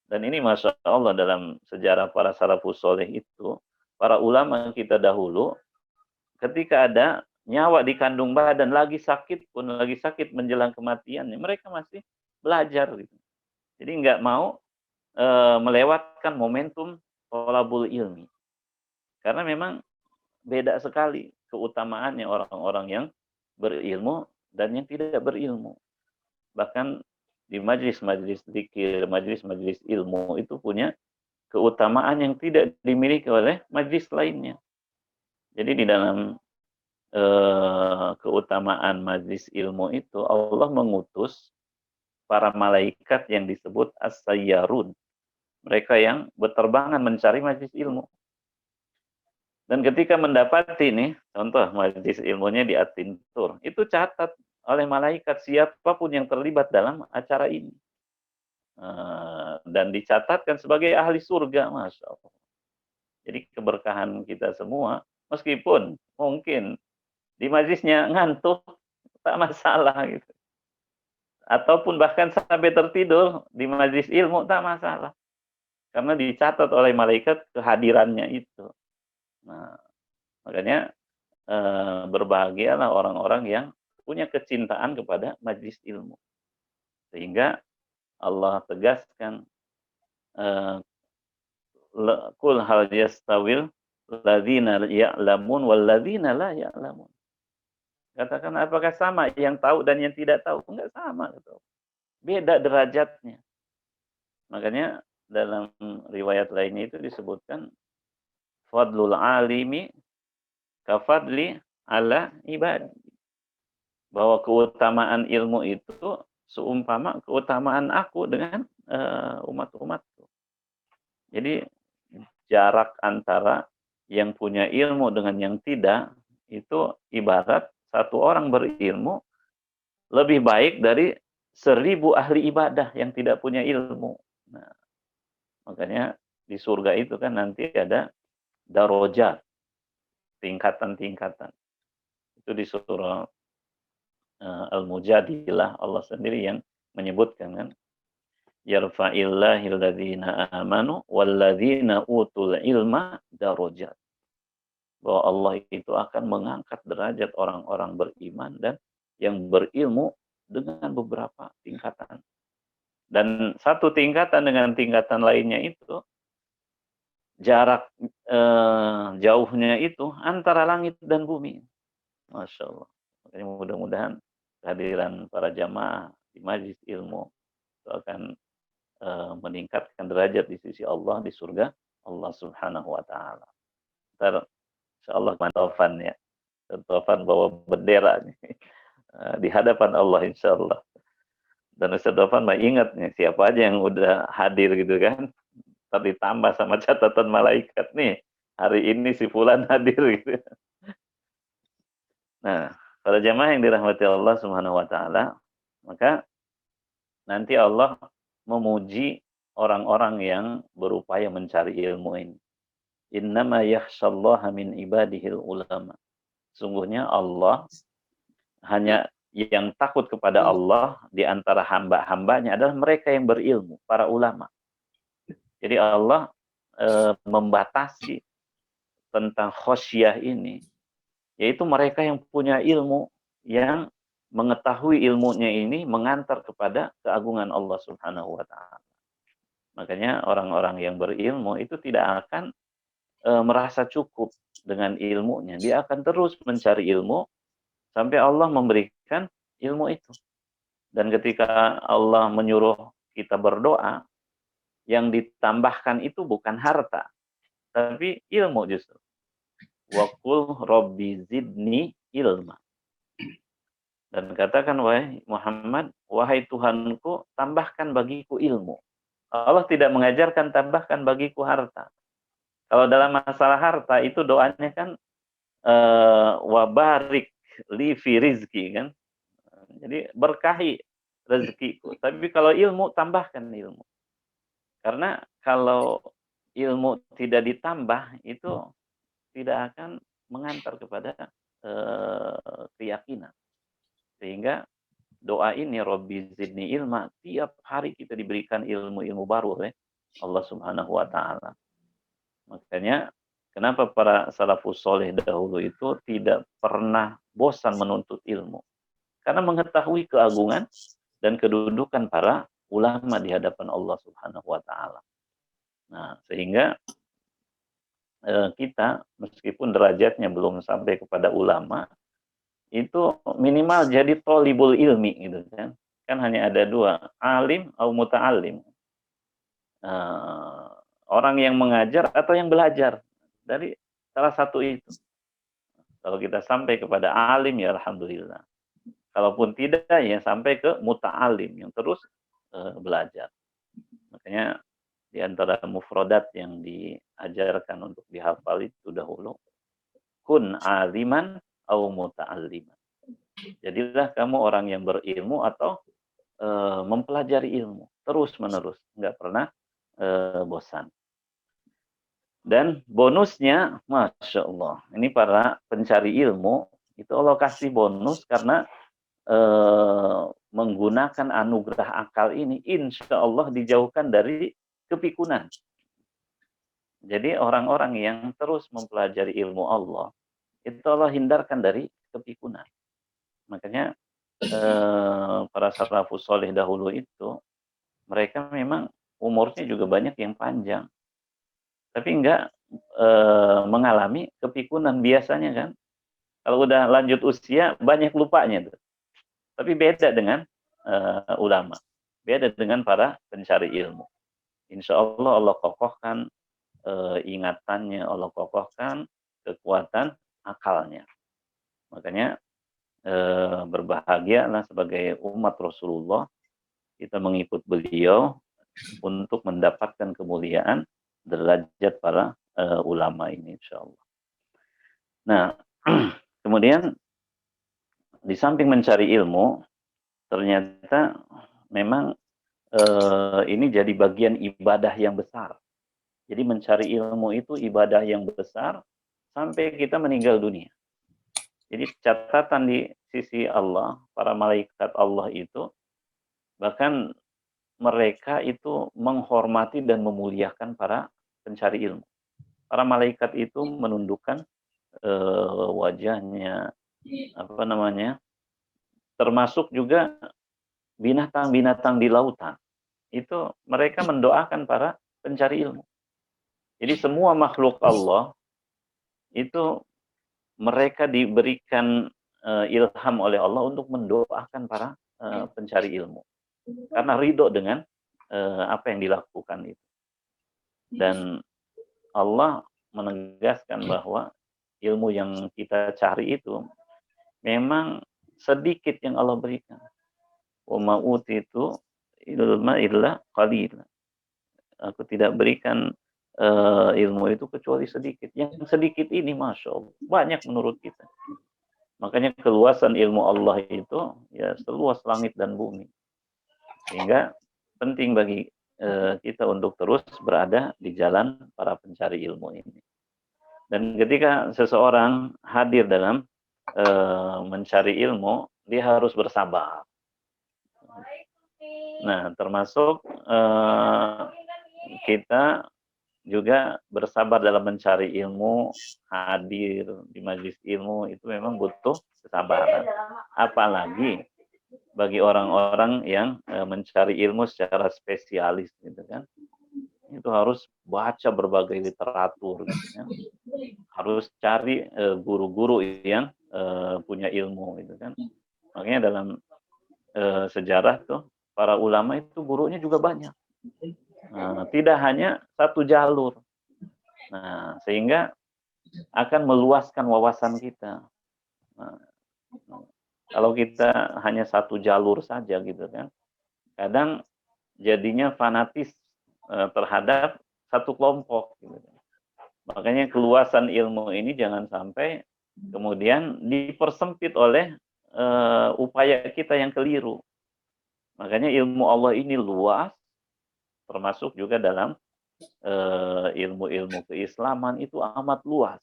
Dan ini Masya Allah dalam sejarah para salafus soleh itu, para ulama kita dahulu, ketika ada nyawa di kandung badan, lagi sakit menjelang kematiannya, mereka masih belajar. Gitu. Jadi nggak mau melewatkan momentum thalabul ilmi. Karena memang beda sekali keutamaannya orang-orang yang berilmu dan yang tidak berilmu. Bahkan di majelis-majelis zikir, majelis-majelis ilmu itu punya keutamaan yang tidak dimiliki oleh majelis lainnya. Jadi di dalam keutamaan majelis ilmu itu Allah mengutus para malaikat yang disebut as-sayyarun. Mereka yang berterbangan mencari majelis ilmu. Dan ketika mendapati nih, contoh majelis ilmunya di At-Tintur, itu catat oleh malaikat siapapun yang terlibat dalam acara ini. Dan dicatatkan sebagai ahli surga, Masya Allah. Jadi keberkahan kita semua, meskipun mungkin di majelisnya ngantuk, tak masalah gitu. Ataupun bahkan sampai tertidur di majelis ilmu, tak masalah. Karena dicatat oleh malaikat kehadirannya itu. Nah, makanya berbahagialah orang-orang yang punya kecintaan kepada majelis ilmu. Sehingga Allah tegaskan qul hal yastawil ladzina ya'lamun wal ladzina la ya'lamun. Katakan apakah sama yang tahu dan yang tidak tahu? Enggak sama gitu. Beda derajatnya. Makanya dalam riwayat lainnya itu disebutkan fadlul alimi kafadli ala ibad. Bahwa keutamaan ilmu itu seumpama keutamaan aku dengan umat-umatku. Jadi jarak antara yang punya ilmu dengan yang tidak itu ibarat satu orang berilmu lebih baik dari 1000 ahli ibadah yang tidak punya ilmu. Nah, makanya di surga itu kan nanti ada darajat, tingkatan-tingkatan. Itu di surah Al-Mujadilah Allah sendiri yang menyebutkan kan, yarfa'illahil ladzina amanu walladzina utul ilma darajat. Bahwa Allah itu akan mengangkat derajat orang-orang beriman dan yang berilmu dengan beberapa tingkatan. Dan satu tingkatan dengan tingkatan lainnya itu jarak jauhnya itu antara langit dan bumi. Masya Allah. Makanya mudah-mudahan kehadiran para jamaah di majlis ilmu itu akan meningkatkan derajat di sisi Allah di surga Allah Subhanahu wa taala. Ntar insyaallah Taufan ya. Taufan bawa bendera nih, di hadapan Allah insyaallah. Dan Ustaz Taufan mah ingat nih siapa aja yang udah hadir gitu kan. Ntar ditambah sama catatan malaikat nih. Hari ini si fulan hadir gitu. Nah, para jamaah yang dirahmati Allah Subhanahu wa taala, maka nanti Allah memuji orang-orang yang berupaya mencari ilmu ini. Innama yakhshallaha min ibadihil ulama. Sungguhnya Allah hanya yang takut kepada Allah di antara hamba-hambanya adalah mereka yang berilmu, para ulama. Jadi Allah membatasi tentang khosyah ini, yaitu mereka yang punya ilmu, yang mengetahui ilmunya ini mengantar kepada keagungan Allah Subhanahu wa taala. Makanya orang-orang yang berilmu itu tidak akan merasa cukup dengan ilmunya. Dia akan terus mencari ilmu sampai Allah memberikan ilmu itu. Dan ketika Allah menyuruh kita berdoa, yang ditambahkan itu bukan harta, tapi ilmu justru. Wa qul rabbi zidni ilma. Dan katakan wahai Muhammad, wahai Tuhanku, tambahkan bagiku ilmu. Allah tidak mengajarkan tambahkan bagiku harta. Kalau dalam masalah harta itu doanya kan wabarik li fi rizki kan. Jadi berkahi rezekiku. Tapi kalau ilmu tambahkan ilmu. Karena kalau ilmu tidak ditambah itu tidak akan mengantar kepada keyakinan. Sehingga doa ini Robbi zidni ilma, tiap hari kita diberikan ilmu-ilmu baru oleh Allah Subhanahu wa taala. Makanya kenapa para salafus soleh dahulu itu tidak pernah bosan menuntut ilmu? Karena mengetahui keagungan dan kedudukan para ulama di hadapan Allah Subhanahu wa taala. Nah, sehingga kita meskipun derajatnya belum sampai kepada ulama, itu minimal jadi thalibul ilmi gitu kan. Kan hanya ada dua, alim atau muta'alim. Orang yang mengajar atau yang belajar. Dari salah satu itu. Kalau kita sampai kepada alim ya alhamdulillah. Kalaupun tidak ya sampai ke muta'alim yang terus belajar. Makanya di antara mufradat yang diajarkan untuk dihafal itu dahulu, kun aliman au muta'alliman. Jadilah kamu orang yang berilmu atau mempelajari ilmu terus menerus, nggak pernah bosan. Dan bonusnya, masya Allah, ini para pencari ilmu itu Allah kasih bonus karena menggunakan anugerah akal ini, insya Allah dijauhkan dari kepikunan. Jadi orang-orang yang terus mempelajari ilmu Allah itu Allah hindarkan dari kepikunan. Makanya para salafus soleh dahulu itu mereka memang umurnya juga banyak yang panjang. tapi enggak mengalami kepikunan biasanya kan. Kalau udah lanjut usia banyak lupanya tuh. Tapi beda dengan ulama, beda dengan para pencari ilmu. Insya Allah Allah kokohkan ingatannya, Allah kokohkan kekuatan akalnya. Makanya berbahagialah sebagai umat Rasulullah kita mengikut beliau untuk mendapatkan kemuliaan derajat para ulama ini, insya Allah. Nah, kemudian di samping mencari ilmu, ternyata memang ini jadi bagian ibadah yang besar. Jadi mencari ilmu itu ibadah yang besar sampai kita meninggal dunia. Jadi catatan di sisi Allah, para malaikat Allah itu, bahkan mereka itu menghormati dan memuliakan para pencari ilmu. Para malaikat itu menundukkan wajahnya, apa namanya, termasuk juga binatang-binatang di lautan. Itu mereka mendoakan para pencari ilmu. Jadi semua makhluk Allah itu mereka diberikan ilham oleh Allah untuk mendoakan para pencari ilmu. Karena ridho dengan apa yang dilakukan itu. Dan Allah menegaskan bahwa ilmu yang kita cari itu memang sedikit yang Allah berikan. Wa ma utitu ilma illa qalila. Aku tidak berikan ilmu itu kecuali sedikit. Yang sedikit ini Masya Allah, banyak menurut kita. Makanya keluasan ilmu Allah itu ya seluas langit dan bumi. Sehingga penting bagi kita untuk terus berada di jalan para pencari ilmu ini. Dan ketika seseorang hadir dalam mencari ilmu, dia harus bersabar. Nah, termasuk kita juga bersabar dalam mencari ilmu, hadir di majelis ilmu itu memang butuh kesabaran. Apalagi bagi orang-orang yang mencari ilmu secara spesialis gitu kan. Itu harus baca berbagai literatur gitu kan. Harus cari guru-guru yang punya ilmu gitu kan. Makanya dalam sejarah tuh para ulama itu gurunya juga banyak. Nah, tidak hanya satu jalur. Nah, sehingga akan meluaskan wawasan kita. Nah, kalau kita hanya satu jalur saja gitu kan, kadang jadinya fanatis terhadap satu kelompok. Gitu. Makanya keluasan ilmu ini jangan sampai kemudian dipersempit oleh upaya kita yang keliru. Makanya ilmu Allah ini luas, termasuk juga dalam ilmu-ilmu keislaman itu amat luas.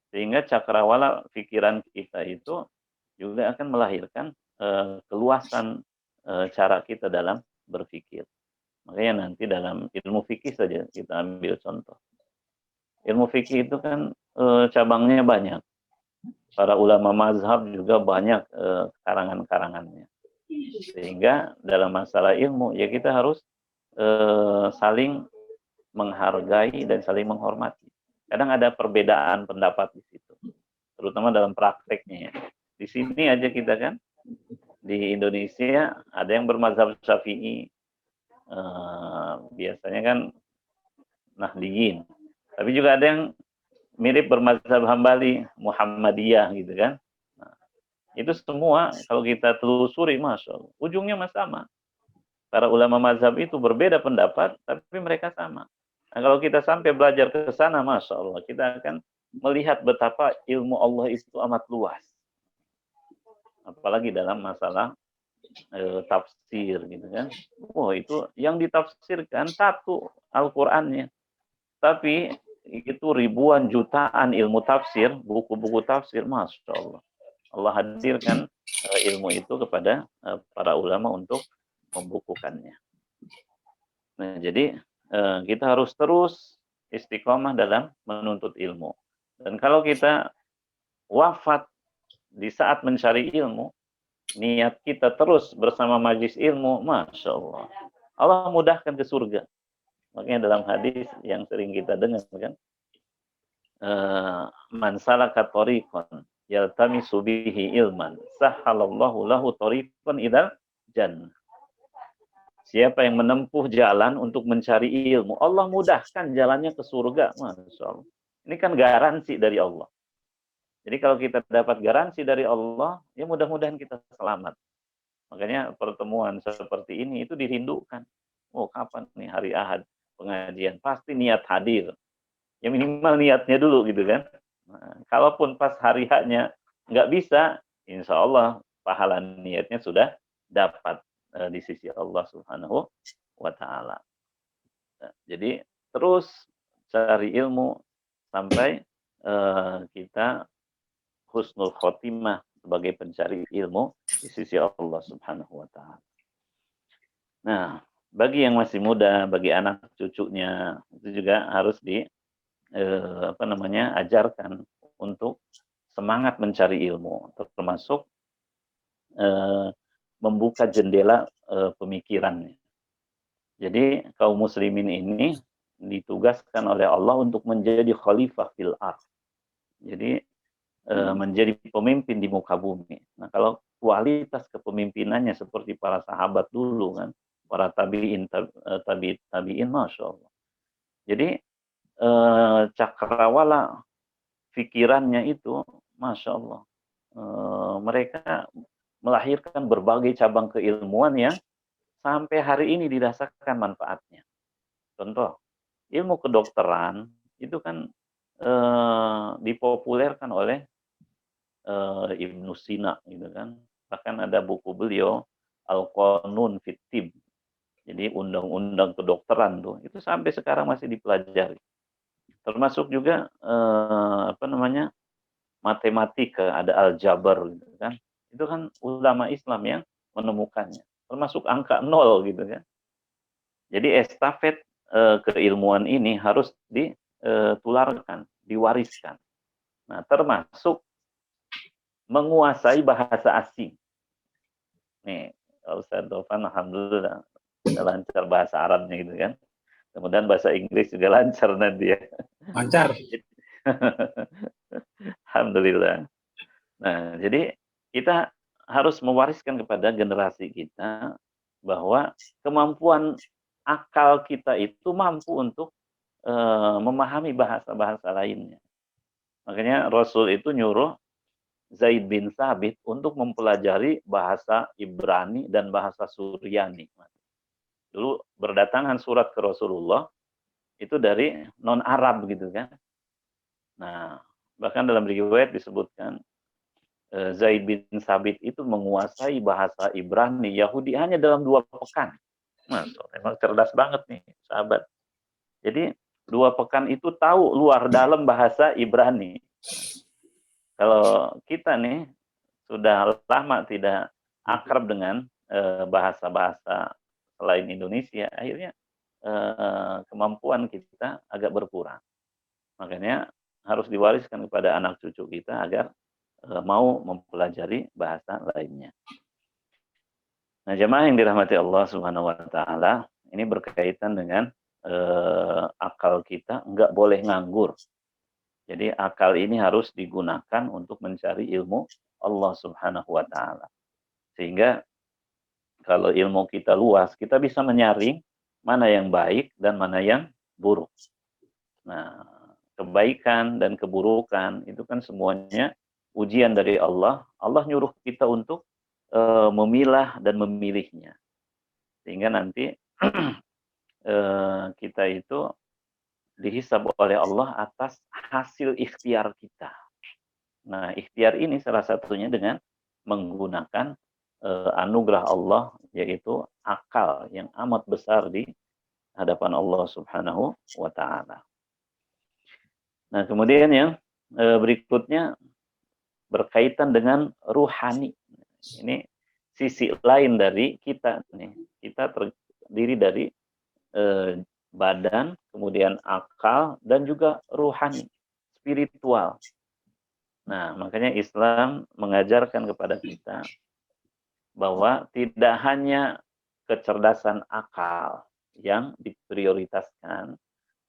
Sehingga cakrawala pikiran kita itu juga akan melahirkan keluasan cara kita dalam berpikir. Makanya nanti dalam ilmu fikih saja kita ambil contoh. Ilmu fikih itu kan cabangnya banyak. Para ulama mazhab juga banyak karangan-karangannya. Sehingga dalam masalah ilmu ya kita harus saling menghargai dan saling menghormati. Kadang ada perbedaan pendapat di situ, terutama dalam prakteknya. Ya. Di sini aja kita kan, di Indonesia ada yang bermazhab Syafi'i, biasanya kan Nahdiyin. Tapi juga ada yang mirip bermazhab Hambali, Muhammadiyah gitu kan. Nah, itu semua kalau kita telusuri, Masya Allah, ujungnya sama. Para ulama mazhab itu berbeda pendapat, tapi mereka sama. Nah, kalau kita sampai belajar ke sana, Masya Allah, kita akan melihat betapa ilmu Allah itu amat luas. Apalagi dalam masalah tafsir, gitu kan. Oh, itu yang ditafsirkan satu Al-Qur'annya. Tapi itu ribuan jutaan ilmu tafsir, buku-buku tafsir, Masya Allah. Allah hadirkan ilmu itu kepada para ulama untuk membukukannya. Nah, jadi kita harus terus istiqomah dalam menuntut ilmu. Dan kalau kita wafat di saat mencari ilmu, niat kita terus bersama majlis ilmu, Masya Allah. Allah mudahkan ke surga. Makanya dalam hadis yang sering kita dengar kan, man salaka tariqan yaltamisu bihi ilman sahhalallahu lahu tariqan ilal jannah. Siapa yang menempuh jalan untuk mencari ilmu, Allah mudahkan jalannya ke surga. Masya Allah. Ini kan garansi dari Allah. Jadi kalau kita dapat garansi dari Allah, ya mudah-mudahan kita selamat. Makanya pertemuan seperti ini itu dirindukan. Oh, kapan nih hari Ahad pengajian? Pasti niat hadir. Ya minimal niatnya dulu gitu kan. Nah, kalaupun pas hari haknya nggak bisa, insya Allah pahala niatnya sudah dapat di sisi Allah Subhanahu wa Ta'ala. Nah, jadi terus cari ilmu sampai kita husnul khotimah sebagai pencari ilmu di sisi Allah Subhanahu wa Ta'ala. Nah, bagi yang masih muda, bagi anak cucunya, itu juga harus ajarkan untuk semangat mencari ilmu, termasuk membuka jendela pemikirannya. Jadi kaum muslimin ini ditugaskan oleh Allah untuk menjadi khalifah fil ardh. Jadi menjadi pemimpin di muka bumi. Nah, kalau kualitas kepemimpinannya seperti para sahabat dulu kan, para tabi'in, masya Allah. Jadi cakrawala pikirannya itu, masya Allah, mereka melahirkan berbagai cabang keilmuan yang sampai hari ini dirasakan manfaatnya. Contoh, ilmu kedokteran itu kan dipopulerkan oleh Ibnu Sina, gitu kan. Bahkan ada buku beliau Al-Qanun fit Tibb. Jadi undang-undang kedokteran tuh itu sampai sekarang masih dipelajari. Termasuk juga matematika, ada aljabar gitu kan. Itu kan ulama Islam yang menemukannya. Termasuk angka 0 gitu kan. Jadi estafet keilmuan ini harus ditularkan, diwariskan. Nah, termasuk menguasai bahasa asing. Nih, Ustaz Dofan alhamdulillah lancar bahasa Arabnya gitu kan. Kemudian bahasa Inggris juga lancar nanti ya. Lancar. Alhamdulillah. Nah, jadi kita harus mewariskan kepada generasi kita bahwa kemampuan akal kita itu mampu untuk memahami bahasa-bahasa lainnya. Makanya Rasul itu nyuruh Zaid bin Sabit untuk mempelajari bahasa Ibrani dan bahasa Suryani. Dulu berdatangan surat ke Rasulullah itu dari non-Arab gitu kan. Nah, bahkan dalam riwayat disebutkan Zaid bin Sabit itu menguasai bahasa Ibrani Yahudi hanya dalam 2 pekan. Nah, memang cerdas banget nih sahabat. Jadi 2 pekan itu tahu luar dalam bahasa Ibrani. Kalau kita nih sudah lama tidak akrab dengan bahasa-bahasa selain Indonesia, akhirnya kemampuan kita agak berkurang. Makanya harus diwariskan kepada anak cucu kita agar mau mempelajari bahasa lainnya. Nah, jemaah yang dirahmati Allah Subhanahu wa Ta'ala, ini berkaitan dengan akal kita nggak boleh nganggur. Jadi akal ini harus digunakan untuk mencari ilmu Allah Subhanahu wa Ta'ala. Sehingga kalau ilmu kita luas, kita bisa menyaring mana yang baik dan mana yang buruk. Nah, kebaikan dan keburukan itu kan semuanya ujian dari Allah. Allah nyuruh kita untuk memilah dan memilihnya. Sehingga nanti kita itu dihisab oleh Allah atas hasil ikhtiar kita. Nah, ikhtiar ini salah satunya dengan menggunakan anugerah Allah, yaitu akal yang amat besar di hadapan Allah Subhanahu wa Ta'ala. Nah, kemudian yang berikutnya berkaitan dengan ruhani. Ini sisi lain dari kita nih. Kita terdiri dari badan, kemudian akal, dan juga ruhani, spiritual. Nah, makanya Islam mengajarkan kepada kita bahwa tidak hanya kecerdasan akal, yang diprioritaskan,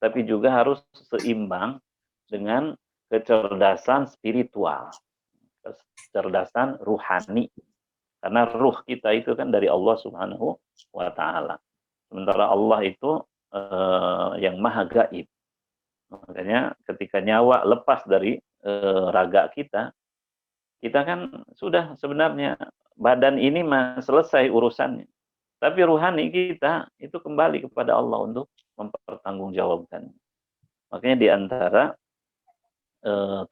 tapi juga harus seimbang dengan kecerdasan spiritual, kecerdasan ruhani. Karena ruh kita itu kan dari Allah Subhanahu wa Ta'ala. Sementara Allah itu yang maha gaib. Makanya ketika nyawa lepas dari raga kita, kita kan sudah sebenarnya badan ini selesai urusannya. Tapi ruhani kita itu kembali kepada Allah untuk mempertanggungjawabkan. Makanya di antara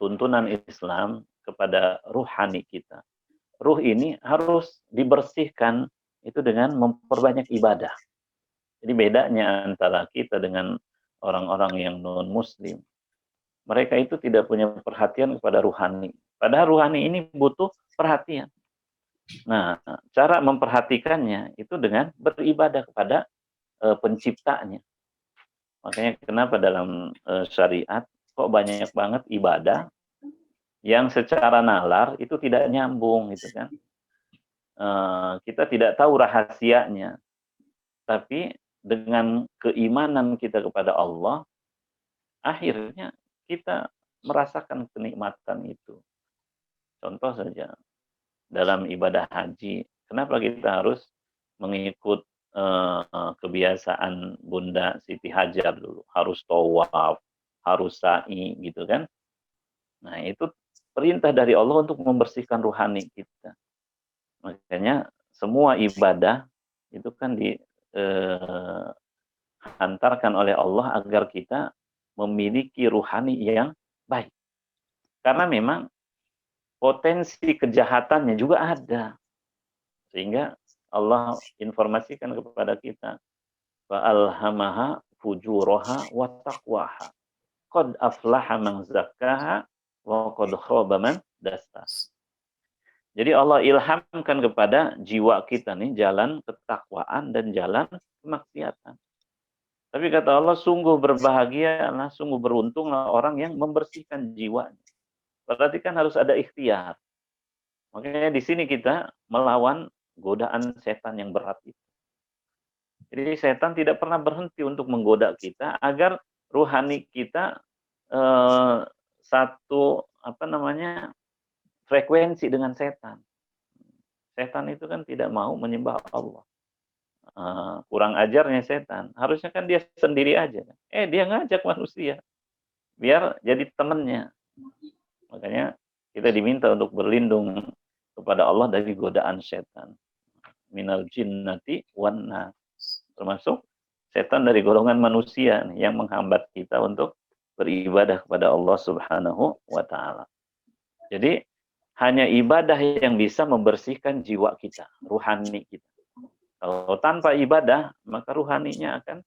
tuntunan Islam kepada ruhani kita, ruh ini harus dibersihkan itu dengan memperbanyak ibadah. Jadi bedanya antara kita dengan orang-orang yang non-muslim, mereka itu tidak punya perhatian kepada ruhani. Padahal ruhani ini butuh perhatian. Nah, cara memperhatikannya itu dengan beribadah kepada penciptanya. Makanya kenapa dalam syariat kok banyak banget ibadah yang secara nalar itu tidak nyambung gitu kan. Kita tidak tahu rahasianya, tapi dengan keimanan kita kepada Allah, akhirnya kita merasakan kenikmatan itu. Contoh saja, dalam ibadah haji, kenapa kita harus mengikut kebiasaan Bunda Siti Hajar dulu, harus tawaf, harus sa'i gitu kan. Nah, itu perintah dari Allah untuk membersihkan ruhani kita. Makanya semua ibadah itu kan dihantarkan oleh Allah agar kita memiliki ruhani yang baik. Karena memang potensi kejahatannya juga ada. Sehingga Allah informasikan kepada kita, fa'alhamaha fujuraha wa taqwaha. Qad aflaha man zakkaha wa qad khaba man dassaha. Jadi Allah ilhamkan kepada jiwa kita nih jalan ketakwaan dan jalan kemaksiatan. Tapi kata Allah, sungguh berbahagialah, sungguh beruntunglah orang yang membersihkan jiwanya. Berarti kan harus ada ikhtiar. Makanya di sini kita melawan godaan setan yang berat itu. Jadi setan tidak pernah berhenti untuk menggoda kita agar ruhani kita satu frekuensi dengan setan. Setan itu kan tidak mau menyembah Allah. Kurang ajarnya setan. Harusnya kan dia sendiri aja. Dia ngajak manusia biar jadi temannya. Makanya kita diminta untuk berlindung kepada Allah dari godaan setan. Minal jinnati wan nas. Termasuk setan dari golongan manusia nih, yang menghambat kita untuk beribadah kepada Allah Subhanahu wa Ta'ala. Jadi hanya ibadah yang bisa membersihkan jiwa kita, ruhani kita. Kalau tanpa ibadah, maka ruhaninya akan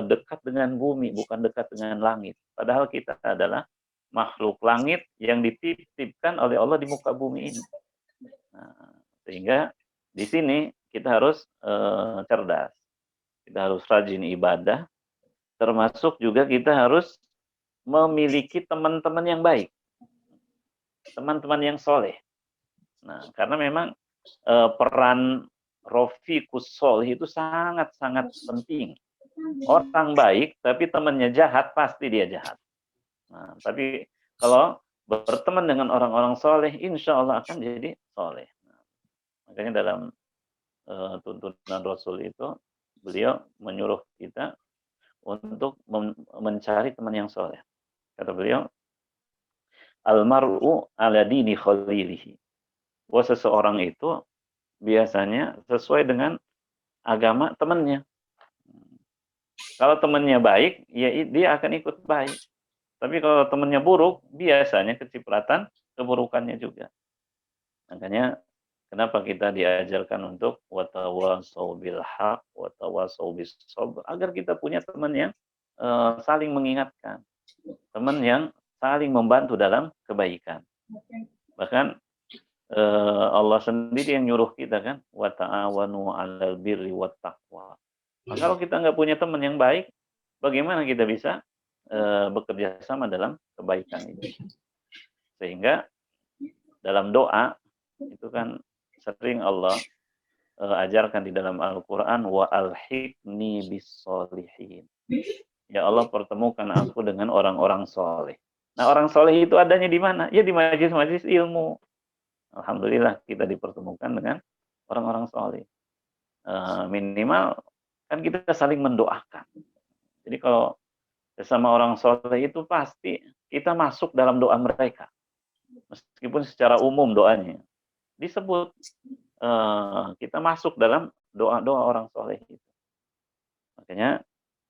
dekat dengan bumi, bukan dekat dengan langit. Padahal kita adalah makhluk langit yang dititipkan oleh Allah di muka bumi ini. Nah, sehingga di sini kita harus cerdas. Kita harus rajin ibadah, termasuk juga kita harus memiliki teman-teman yang baik. Teman-teman yang soleh. Nah, karena memang peran Rafiqus Sholih itu sangat-sangat penting. Orang baik, tapi temannya jahat, pasti dia jahat. Nah, tapi kalau berteman dengan orang-orang soleh, insya Allah akan jadi soleh. Nah, makanya dalam tuntunan Rasul itu, beliau menyuruh kita untuk mencari teman yang soleh. Kata beliau, almar'u ala dini khalilihi. Bahwa seseorang itu biasanya sesuai dengan agama temannya. Kalau temannya baik, ya dia akan ikut baik. Tapi kalau temannya buruk, biasanya kecipratan keburukannya juga. Makanya kenapa kita diajarkan untuk watawasau bil haq, watawasau bis sabr, agar kita punya teman yang saling mengingatkan, teman yang saling membantu dalam kebaikan. Bahkan Allah sendiri yang nyuruh kita kan, wa ta'awanu 'alal birri wat taqwa. Nah, kalau kita nggak punya teman yang baik, bagaimana kita bisa bekerja sama dalam kebaikan itu? Sehingga dalam doa itu kan sering Allah ajarkan di dalam Al-Quran, wa alhiqni bis-solihin. Ya Allah, pertemukan aku dengan orang-orang soleh. Nah, orang soleh itu adanya di mana? Ya di majelis-majelis ilmu. Alhamdulillah kita dipertemukan dengan orang-orang soleh. Minimal kan kita saling mendoakan. Jadi kalau sesama orang soleh itu pasti kita masuk dalam doa mereka. Meskipun secara umum doanya disebut, kita masuk dalam doa-doa orang soleh itu. Makanya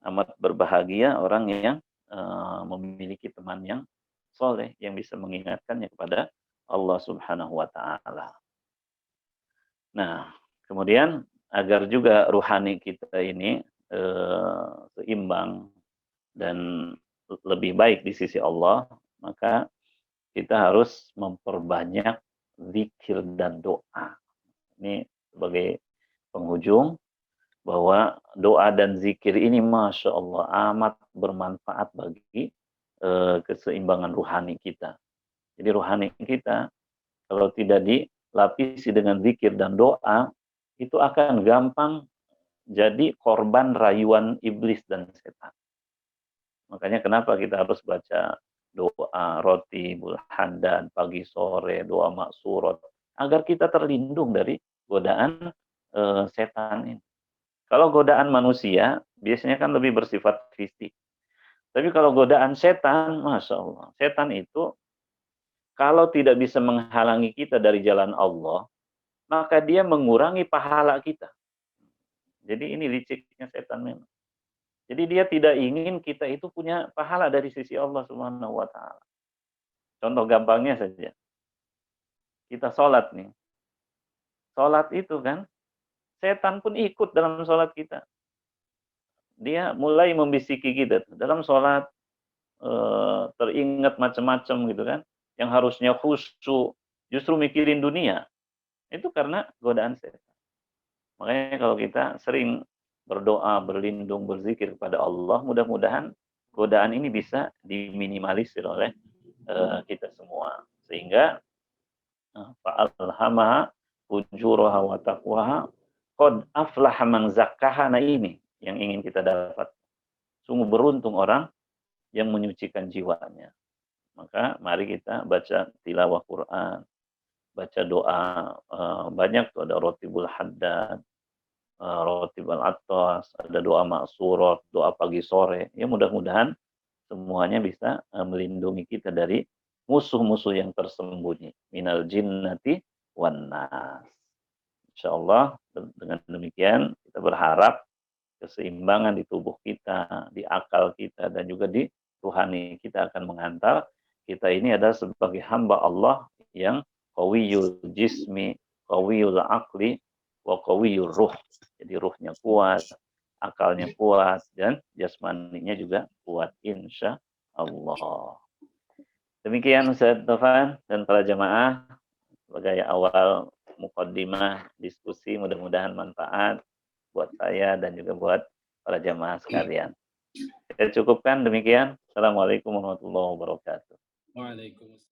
amat berbahagia orang yang memiliki teman yang soleh, yang bisa mengingatkannya kepada Allah Subhanahu wa Ta'ala. Nah, kemudian agar juga ruhani kita ini seimbang dan lebih baik di sisi Allah, maka kita harus memperbanyak zikir dan doa. Ini sebagai penghujung, bahwa doa dan zikir ini Masya Allah amat bermanfaat bagi keseimbangan ruhani kita. Jadi ruhani kita kalau tidak dilapisi dengan zikir dan doa, itu akan gampang jadi korban rayuan iblis dan setan. Makanya kenapa kita harus baca doa roti bulhandan pagi sore, doa maksurat, agar kita terlindung dari godaan setan ini. Kalau godaan manusia, biasanya kan lebih bersifat fisik. Tapi kalau godaan setan, Masya Allah, setan itu kalau tidak bisa menghalangi kita dari jalan Allah, maka dia mengurangi pahala kita. Jadi ini liciknya setan memang. Jadi dia tidak ingin kita itu punya pahala dari sisi Allah Subhanahu wa Ta'ala. Contoh gampangnya saja. Kita sholat nih. Sholat itu kan, setan pun ikut dalam sholat kita. Dia mulai membisiki kita. Dalam sholat, teringat macam-macam gitu kan. Yang harusnya khusyuk, justru mikirin dunia. Itu karena godaan setan. Makanya kalau kita sering berdoa, berlindung, berzikir kepada Allah, mudah-mudahan godaan ini bisa diminimalisir oleh kita semua. Sehingga fa'alhamaha fujuraha wa taqwaha qad aflaha man zakkaha. Nah ini yang ingin kita dapat. Sungguh beruntung orang yang menyucikan jiwanya. Maka mari kita baca tilawah Quran, baca doa, banyak tuh, ada rotibul haddad, rotibul atas, ada doa maksurat, doa pagi sore. Ya mudah-mudahan semuanya bisa melindungi kita dari musuh-musuh yang tersembunyi. Minal jinnati wan nas. Insyaallah dengan demikian kita berharap keseimbangan di tubuh kita, di akal kita, dan juga di ruhani kita akan mengantar kita ini adalah sebagai hamba Allah yang qawiyul jismi, qawiyul aqli, wa qawiyul ruh. Jadi ruhnya kuat, akalnya kuat, dan jasmaninya juga kuat insya Allah. Demikian Ustaz Taufan dan para jamaah sebagai awal mukaddimah diskusi, mudah-mudahan manfaat buat saya dan juga buat para jamaah sekalian. Saya cukupkan demikian. Assalamualaikum warahmatullahi wabarakatuh. Waalaikumsalam.